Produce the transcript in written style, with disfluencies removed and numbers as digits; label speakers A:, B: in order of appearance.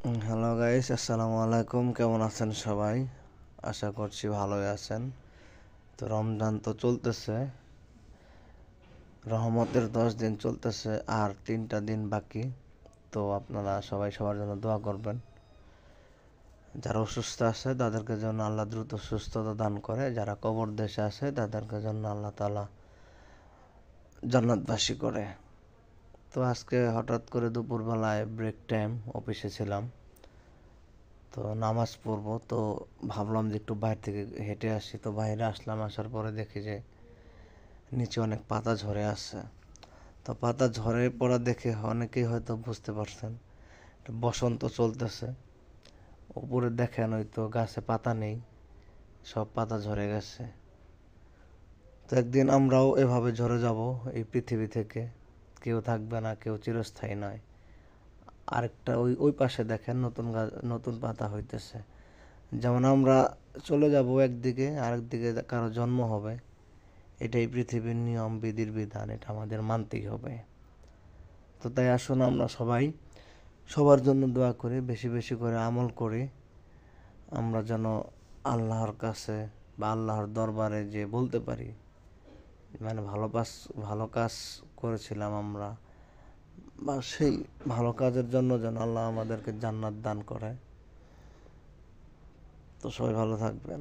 A: Hello guys, আসসালামু আলাইকুম। কেমন আছেন সবাই? আশা করছি ভালোই আছেন। তো রমজান তো চলতেছে, রহমতের 10 দিন চলতেছে, আর 3টা দিন বাকি। তো আপনারা সবাই সবার জন্য দোয়া করবেন। যারা অসুস্থ আছে তাদেরকে জন্য আল্লাহ দ্রুত সুস্থতা দান করে, যারা কবর দেশে আছে তাদেরকে জন্য আল্লাহ তাআলা জান্নাতবাসী করে। তো আজকে হঠাৎ করে দুপুরবেলায় ব্রেক টাইম, অফিসে ছিলাম, তো নামাজ পড়বো, তো ভাবলাম যে একটু বাইরে থেকে হেঁটে আসি। তো বাইরে আসলাম, আসার পরে দেখি যে নিচে অনেক পাতা ঝরে আছে। তো পাতা ঝরে পড়া দেখে অনেকেই হয়তো বুঝতে পারছেন বসন্ত চলতেছে। উপরে দেখেন হয়তো গাছে পাতা নেই, সব পাতা ঝরে গেছে। তো একদিন আমরাও এভাবে ঝরে যাব এই পৃথিবী থেকে, কেউ থাকবে না, কেউ চিরস্থায়ী নয়। আরেকটা ওই ওই পাশে দেখেন নতুন গাছ, নতুন পাতা হইতেছে। যেমন আমরা চলে যাব একদিকে, আরেকদিকে কারো জন্ম হবে। এটাই পৃথিবীর নিয়ম, বিধির বিধান, এটা আমাদের মানতেই হবে। তো তাই আসুন আমরা সবাই সবার জন্য দোয়া করি, বেশি বেশি করে আমল করি। আমরা যেন আল্লাহর কাছে বা আল্লাহর দরবারে যে বলতে পারি, মানে ভালো কাজ করেছিলাম আমরা, বা সেই ভালো কাজের জন্য যেন আল্লাহ আমাদেরকে জান্নাত দান করে। তো সবাই ভালো থাকবেন।